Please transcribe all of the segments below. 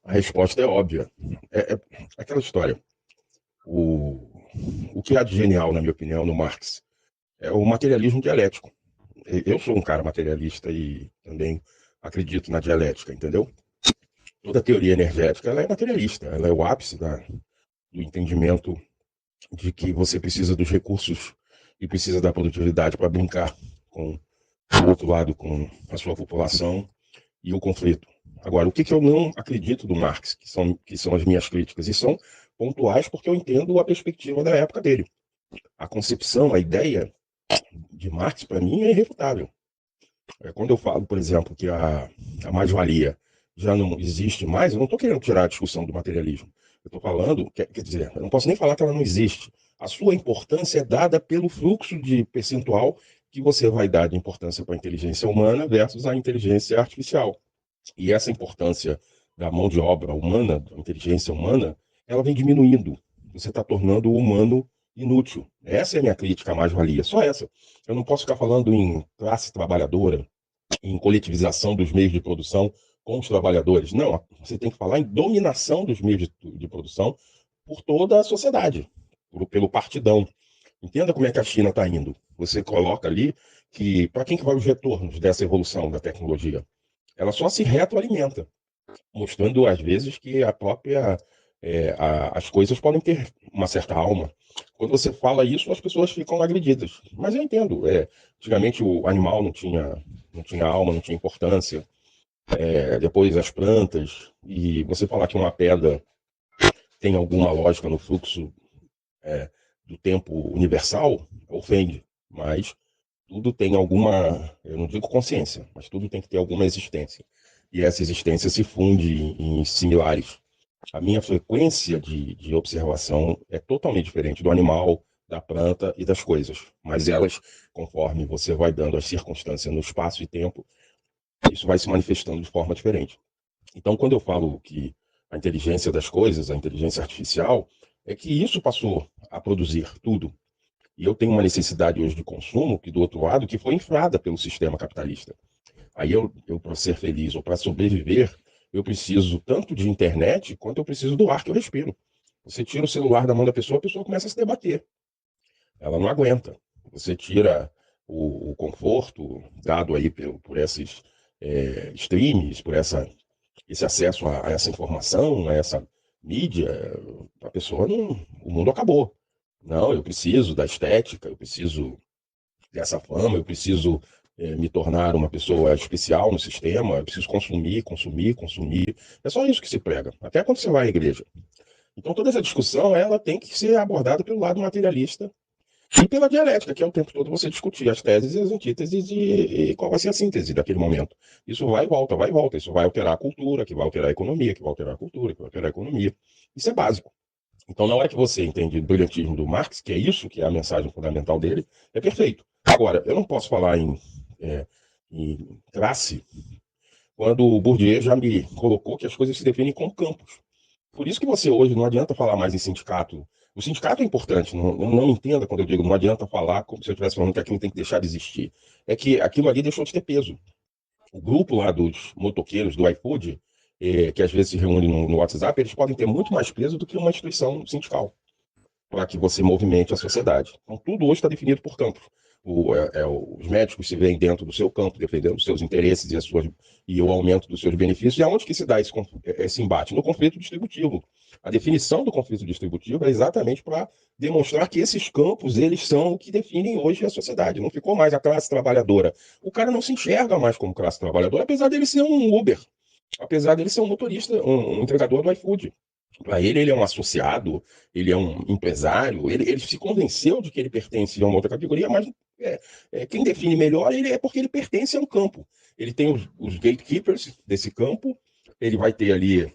A resposta é óbvia. É aquela história. O, o que há de genial, na minha opinião, no Marx é o materialismo dialético. Eu sou um cara materialista e também acredito na dialética, entendeu? Toda teoria energética ela é materialista, ela é o ápice do entendimento de que você precisa dos recursos e precisa da produtividade para brincar com o outro lado, com a sua população e o conflito. Agora, o que eu não acredito do Marx, que são as minhas críticas, e são pontuais porque eu entendo a perspectiva da época dele. A concepção, a ideia de Marx, para mim, é irrefutável. Quando eu falo, por exemplo, que a mais-valia já não existe mais, eu não estou querendo tirar a discussão do materialismo. Eu estou falando, quer dizer, eu não posso nem falar que ela não existe. A sua importância é dada pelo fluxo de percentual que você vai dar de importância para a inteligência humana versus a inteligência artificial. E essa importância da mão de obra humana, da inteligência humana, ela vem diminuindo. Você está tornando o humano inútil. Essa é a minha crítica à mais-valia, só essa. Eu não posso ficar falando em classe trabalhadora, em coletivização dos meios de produção com os trabalhadores. Não, você tem que falar em dominação dos meios de produção por toda a sociedade, pelo partidão. Entenda como é que a China está indo. Você coloca ali que, para quem que vai os retornos dessa evolução da tecnologia? Ela só se retroalimenta, mostrando às vezes que a própria as coisas podem ter uma certa alma. Quando você fala isso, as pessoas ficam agredidas. Mas eu entendo. Antigamente o animal não tinha alma, não tinha importância. Depois as plantas, e você falar que uma pedra tem alguma lógica no fluxo é, do tempo universal, ofende. Mas tudo tem alguma, eu não digo consciência, mas tudo tem que ter alguma existência. E essa existência se funde em similares. A minha frequência de observação é totalmente diferente do animal, da planta e das coisas. Mas elas, conforme você vai dando as circunstâncias no espaço e tempo, isso vai se manifestando de forma diferente. Então, quando eu falo que a inteligência das coisas, a inteligência artificial, é que isso passou a produzir tudo. E eu tenho uma necessidade hoje de consumo, que do outro lado, que foi inflada pelo sistema capitalista. Aí eu para ser feliz ou para sobreviver, eu preciso tanto de internet quanto eu preciso do ar que eu respiro. Você tira o celular da mão da pessoa, a pessoa começa a se debater. Ela não aguenta. Você tira o conforto dado aí por esses streams, por esse acesso a essa informação, a essa mídia, a pessoa não. O mundo acabou. Não, eu preciso da estética, eu preciso dessa fama, eu preciso me tornar uma pessoa especial no sistema, eu preciso consumir, consumir, consumir. É só isso que se prega, até quando você vai à igreja. Então toda essa discussão ela tem que ser abordada pelo lado materialista e pela dialética, que é o tempo todo você discutir as teses e as antíteses e qual vai ser a síntese daquele momento. Isso vai e volta, vai e volta. Isso vai alterar a cultura, que vai alterar a economia, que vai alterar a cultura, que vai alterar a economia. Isso é básico. Então, na hora que você entende o brilhantismo do Marx, que é isso, que é a mensagem fundamental dele, é perfeito. Agora, eu não posso falar em classe quando o Bourdieu já me colocou que as coisas se definem como campos. Por isso que você hoje não adianta falar mais em sindicato. O sindicato é importante, não me entenda quando eu digo não adianta falar como se eu estivesse falando que aquilo tem que deixar de existir. É que aquilo ali deixou de ter peso. O grupo lá dos motoqueiros do iFood, que às vezes se reúne no WhatsApp, eles podem ter muito mais peso do que uma instituição sindical para que você movimente a sociedade. Então, tudo hoje está definido por campos. Os médicos se veem dentro do seu campo, defendendo os seus interesses e o aumento dos seus benefícios. E aonde que se dá esse embate? No conflito distributivo. A definição do conflito distributivo é exatamente para demonstrar que esses campos eles são o que definem hoje a sociedade. Não ficou mais a classe trabalhadora. O cara não se enxerga mais como classe trabalhadora, apesar dele ser um Uber, apesar dele ser um motorista, um entregador do iFood. Para ele é um associado, ele é um empresário, ele se convenceu de que ele pertence a uma outra categoria, mas quem define melhor ele é porque ele pertence a um campo. Ele tem os gatekeepers desse campo, ele vai ter ali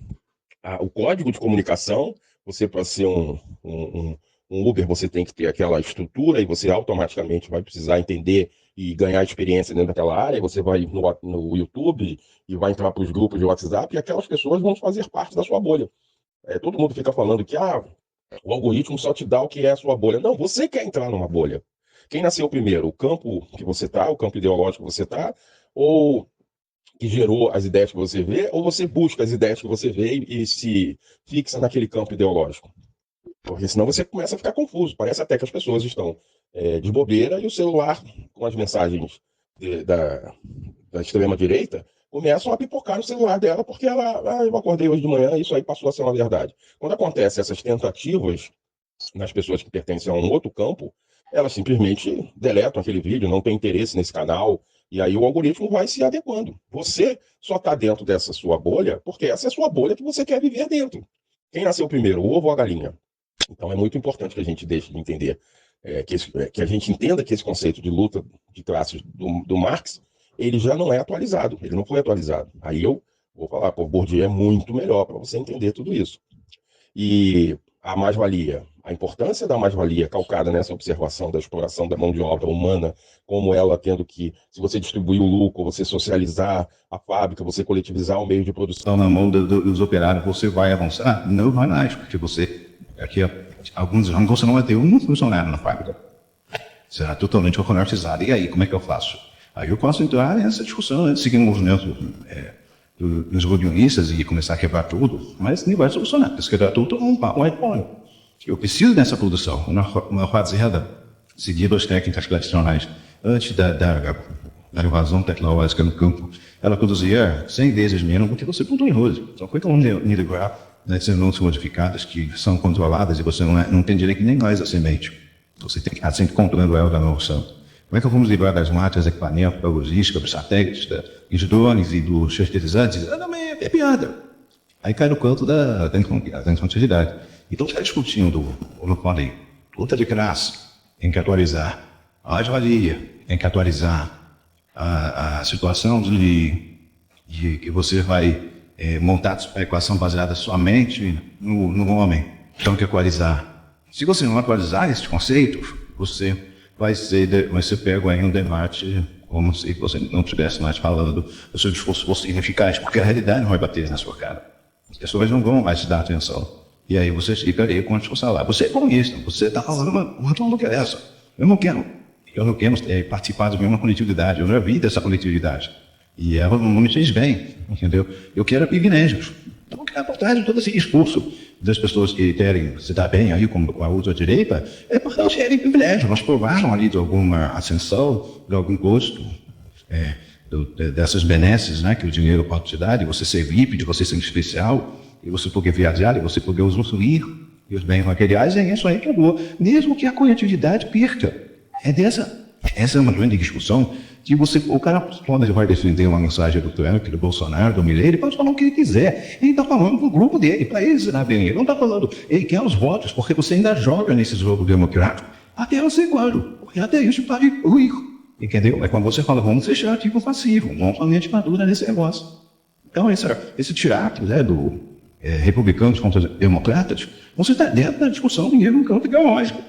o código de comunicação. Você, para ser um Uber, você tem que ter aquela estrutura e você automaticamente vai precisar entender e ganhar experiência dentro daquela área. Você vai no YouTube e vai entrar para os grupos de WhatsApp e aquelas pessoas vão fazer parte da sua bolha. Todo mundo fica falando que o algoritmo só te dá o que é a sua bolha. Não, você quer entrar numa bolha. Quem nasceu primeiro? O campo que você está, o campo ideológico que você está, ou que gerou as ideias que você vê, ou você busca as ideias que você vê e se fixa naquele campo ideológico? Porque senão você começa a ficar confuso. Parece até que as pessoas estão de bobeira e o celular, com as mensagens da extrema-direita, começam a pipocar no celular dela, porque eu acordei hoje de manhã e isso aí passou a ser uma verdade. Quando acontecem essas tentativas nas pessoas que pertencem a um outro campo, elas simplesmente deletam aquele vídeo, não tem interesse nesse canal, e aí o algoritmo vai se adequando. Você só está dentro dessa sua bolha porque essa é a sua bolha que você quer viver dentro. Quem nasceu primeiro, o ovo ou a galinha? Então é muito importante que a gente deixe de entender, que a gente entenda que esse conceito de luta de classes do Marx, ele já não é atualizado, ele não foi atualizado. Aí eu vou falar, pô, Bourdieu é muito melhor para você entender tudo isso. E a mais-valia, a importância da mais-valia calcada nessa observação da exploração da mão de obra humana, como ela tendo que, se você distribuir o lucro, você socializar a fábrica, você coletivizar o meio de produção na mão dos operários, você vai avançar? Não vai mais, porque daqui a alguns anos você não vai ter um funcionário na fábrica. Será totalmente automatizado. E aí, como é que eu faço? Aí eu posso entrar nessa discussão, né, seguir o movimento dos rodionistas e começar a quebrar tudo, mas nem vai solucionar, porque se quebrar tudo, um white point. Eu preciso dessa produção, uma fazenda, seguindo as técnicas tradicionais. Antes da invasão tecnológica no campo, ela produzia 100 vezes menos do que você produz hoje. Então, como é que eu vou livrar dessas não modificadas que são controladas e você não tem direito nem mais a semente? Você tem que estar sempre comprando ela da noção. Como é que vamos livrar das máquinas, equipamentos, da logística, dos satélites, dos drones e dos fertilizantes? Também é piada. Aí cai no canto da infantilidade. Então está discutindo, como eu falei, luta de classe, tem que atualizar a mais-valia, tem que atualizar a situação de que você vai montar a equação baseada somente no homem. Então tem que atualizar. Se você não atualizar esses conceitos, você vai ser pego aí no debate como se você não estivesse mais falando, o seu discurso fosse ineficaz, porque a realidade não vai bater na sua cara. As pessoas não vão mais te dar atenção. E aí você fica aí com a discussão lá. Você é comunista, você está falando uma maluca é essa. Eu não quero participar da mesma coletividade, eu já vi dessa coletividade. E ela não me fez bem, entendeu? Eu quero privilégios. Então, por trás de todo esse discurso das pessoas que querem se dar bem aí com a ultradireita, é porque elas querem privilégio. Elas provaram ali de alguma ascensão, de algum gosto, dessas benesses, né, que o dinheiro pode te dar, de você ser VIP, de você ser especial, e você poder viajar, e você poder usufruir dos bens materiais, é isso aí que acabou. Mesmo que a coletividade perca. Essa é uma grande discussão que o cara, quando ele vai defender uma mensagem do Trump, do Bolsonaro, do Milei, ele pode falar o que ele quiser. Ele está falando pro grupo dele, para ele se dar bem. Ele não está falando, ele quer os votos, porque você ainda joga nesse jogo democrático até você claro, porque até isso pode ruir. Entendeu? É quando você fala, vamos fechar ativo passivo, vamos fazer a ditadura nesse negócio. Então, esse teatro, né, republicanos contra democratas, você está dentro da discussão no campo ideológico.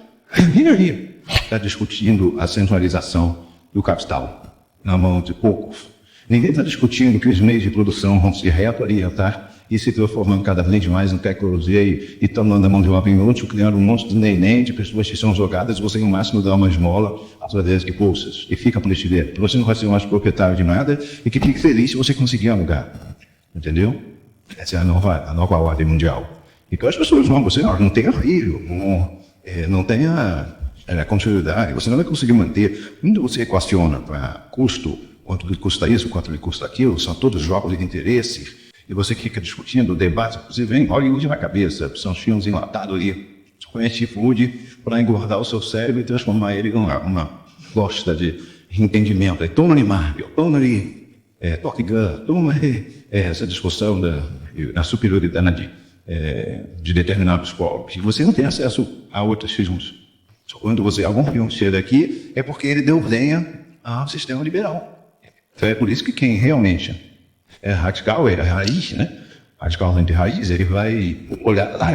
E aí? Está discutindo a centralização do capital na mão de poucos. Ninguém está discutindo que os meios de produção vão se reorientar e se transformando cada vez mais em tecnologia e tomando a mão de obra inútil, criando um monte de neném de pessoas que são jogadas e você no máximo dá uma esmola através de bolsas e fica por esse dinheiro. Você não vai ser mais proprietário de nada e que fique feliz se você conseguir alugar. Entendeu? Essa é a nova ordem mundial. Então as pessoas vão, você não tenha filho, não tenha continuidade, você não vai conseguir manter. Quando você equaciona para custo, quanto lhe custa isso, quanto lhe custa aquilo, são todos jogos de interesse, e você fica discutindo, o debate, você vem Hollywood na cabeça, são filmes enlatados ali, fast food, para engordar o seu cérebro e transformar ele em uma flosta de entendimento. Toma ali Marvel, toma ali Top Gun, toma aí essa discussão da superioridade de determinados povos. E você não tem acesso a outros filmes. Quando algum filme chega aqui, é porque ele deu lenha ao sistema liberal. Então é por isso que quem realmente é radical, é raiz, né? Radical de raiz, ele vai olhar lá,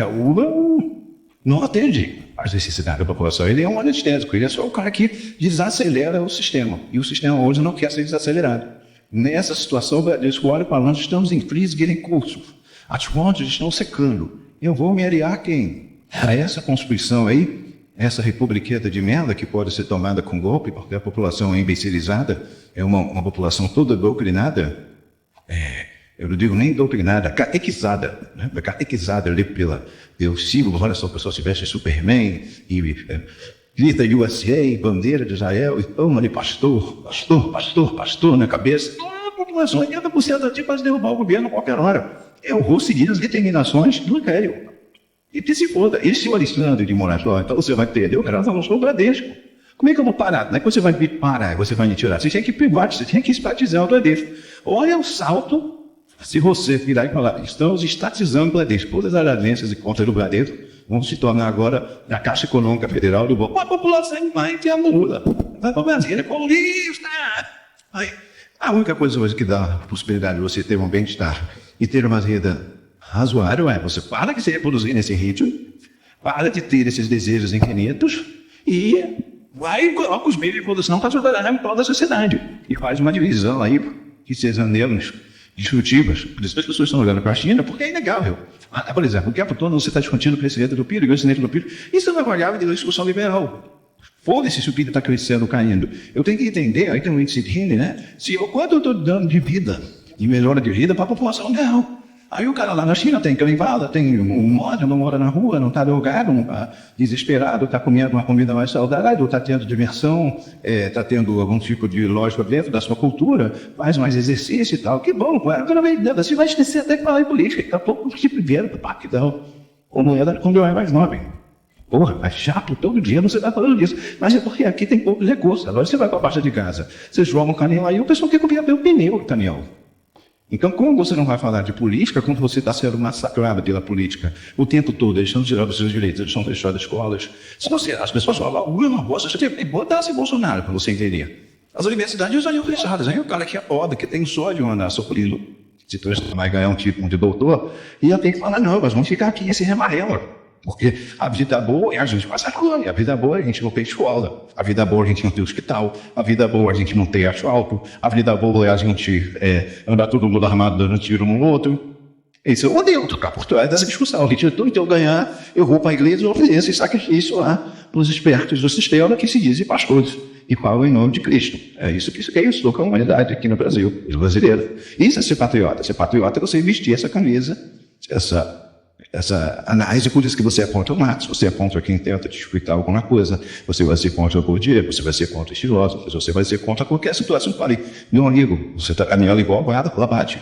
não atende às necessidades da população. Ele é um anestésico, ele é só o cara que desacelera o sistema. E o sistema hoje não quer ser desacelerado. Nessa situação, eu olho para nós, estamos em crise em curso. As fontes estão secando. Eu vou me aliar a quem? A essa constituição aí, essa republiqueta de merda que pode ser tomada com golpe, porque a população é imbecilizada, é uma população toda doutrinada, eu não digo nem doutrinada, catequizada, né? Catequizada ali pelos símbolos. Olha só, o pessoal se veste Superman e grita USA, bandeira de Israel, e toma ali pastor na cabeça. A população, 80% aqui pode derrubar o governo a qualquer hora. Eu vou seguir as determinações do Império. E que se foda, esse Alexandre de Moraes, então você vai perder, eu não sou o Bradesco. Como é que eu vou parar? Não é que você vai me parar, você vai me tirar. Você tem que privatizar, você tem que estatizar o Bradesco. Olha o salto, se você virar e falar, estamos estatizando o Bradesco. Todas as agências e contas do Bradesco vão se tornar agora da Caixa Econômica Federal do Banco. A população vai ter a mula. Vai para o Brasil, é comunista. Aí, a única coisa hoje que dá a possibilidade de você ter um bem-estar e ter uma vida razoável é você para de se reproduzir nesse ritmo, para de ter esses desejos infinitos e vai e coloca os meios de produção para ajudar em toda a sociedade. E faz uma divisão aí que sejam menos destrutivas. Por isso as pessoas estão olhando para a China, porque é inegável. Por exemplo, o tempo todo você está discutindo o crescimento do PIB, o crescimento do PIB. Isso é uma variável de discussão liberal. Foda-se se o PIB está crescendo, caindo. Eu tenho que entender, aí tem um índice de Gini, né? Quanto eu estou dando de vida, de melhora de vida para a população, não. Aí o cara lá na China tem privada, tem um móvel, não mora na rua, não está drogado, não está desesperado, está comendo uma comida mais saudável, está tendo diversão, está tendo algum tipo de lógica dentro da sua cultura, faz mais exercício e tal. Que bom, cara. Você vai esquecer até que falar em política, daqui a pouco que primeiro para pactão, como era quando eu era mais jovem. Porra, é chato, todo dia você está falando disso. Mas é porque aqui tem poucos recursos. Agora você vai para a baixa de casa, você joga um caminhão aí, o pessoal quer comer o pneu do caminhão. Então, como você não vai falar de política, quando você está sendo massacrado pela política o tempo todo, eles estão tirando os seus direitos, eles estão fechando escolas. As pessoas falam, você tem que botar-se Bolsonaro para você entender. As universidades já estão fechadas. Aí o cara que é pobre, que tem só de andar sofrendo, se vai ganhar um título de doutor, e eu tenho que falar, não, nós vamos ficar aqui esse remarelo. Porque a vida boa é a gente passar fome, a vida boa é a gente não ter escola, a vida boa é a gente não ter hospital, a vida boa é a gente não ter asfalto, a vida boa é a gente andar todo mundo armado dando tiro um no outro. Isso eu odeio tocar por trás dessa discussão. A gente então eu ganhar, eu vou para a igreja e ofereço esse sacrifício lá para os espertos do sistema que se dizem pastores e falam em nome de Cristo. É isso que eu estou com a humanidade aqui no Brasil, brasileiro. Isso é ser patriota. Ser patriota é você vestir essa camisa, essa análise, por isso que você é contra o Marx, você é contra quem tenta te explicar alguma coisa, você vai ser contra o Bourdieu, você vai ser contra os filósofos, você vai ser contra qualquer situação. Falei, meu amigo, você está caminhando igual guarda com abate.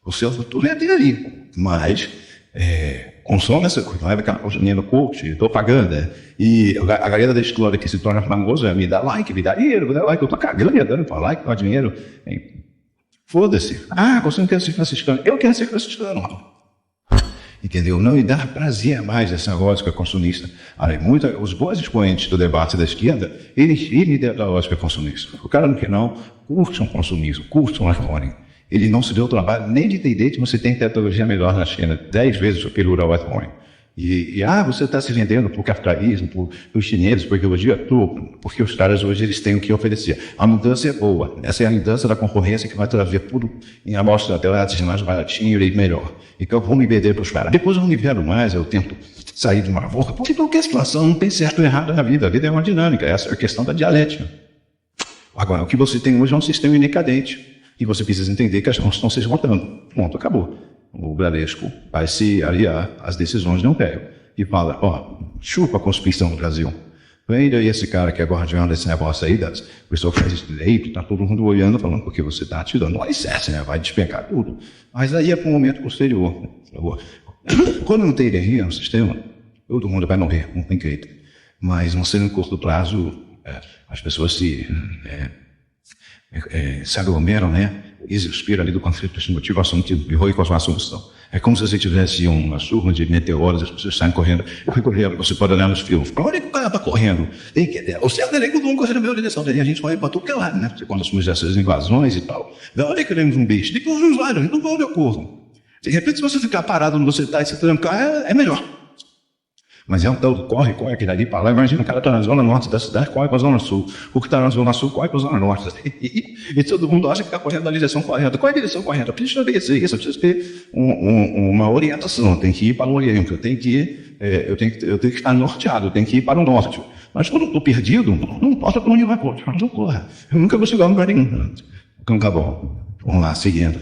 O seu futuro é dele, mas consome essa coisa, não é aquela coisa no coach, propaganda, e a galera da escola que se torna famosa me dá like, me dá dinheiro, me dá like, eu tô cagando, dando para like, para dinheiro. Foda-se. Você não quer ser franciscano? Eu quero ser franciscano. Entendeu? Não me dá prazer mais essa lógica consumista. Os bons expoentes do debate da esquerda, eles vivem da lógica consumista. O cara não curte um consumismo, curte um iPhone. Ele não se deu o trabalho nem de entender que você tem tecnologia melhor na China, 10 vezes superior ao iPhone. Você está se vendendo por capitalismo, por chineses, por ideologia, porque os caras hoje eles têm o que oferecer. A mudança é boa. Essa é a mudança da concorrência que vai trazer tudo em amostra grátis, mais baratinho e melhor. Então eu vou me vender para os caras. Depois eu não me vendo mais, eu tento sair de uma volta, porque qualquer situação não tem certo ou errado na vida. A vida é uma dinâmica, essa é a questão da dialética. Agora, o que você tem hoje é um sistema decadente. E você precisa entender que as mãos estão se esgotando. Ponto, acabou. O Bradesco vai se aliar às decisões do Império e fala, chupa a Constituição do Brasil. Vem daí esse cara que é guardião desse negócio aí, o pessoal faz direito, está todo mundo olhando, falando porque você está tirando o alicerce, né? Vai despencar tudo. Mas aí é para um momento posterior. Quando não tem energia no sistema, todo mundo vai morrer, não tem jeito. Mas não sendo em curto prazo, as pessoas se aglomeram, né? Expiram ali do conflito de motivação que virou com a solução. É como se você tivesse uma chuva de meteoros, as pessoas saem correndo. Eu fui correndo, você pode olhar nos filmes. Olha que o cara está correndo. O certo é que todo mundo correndo na mesma direção. Daí a gente vai para tudo que é lado, né? Quando assumimos essas invasões e tal. Olha que nem zumbis. Depois os lados, não vão de acordo. De repente, se você ficar parado onde você está e se trancar, é melhor. Mas é um tal corre aquele ali para lá. Imagina, o cara está na zona norte da cidade, corre para a zona sul. O que está na zona sul, corre para a zona norte. E todo mundo acha que está correndo na direção correta. Qual é a direção correta? Precisa ver isso, eu preciso ter uma orientação. Tem que ir para o oriente, eu tenho que estar norteado, eu tenho que ir para o norte. Mas quando eu estou perdido, não importa para onde vai, não corra. Eu nunca vou chegar a lugar nenhum. Então, tá bom. Vamos lá, seguindo.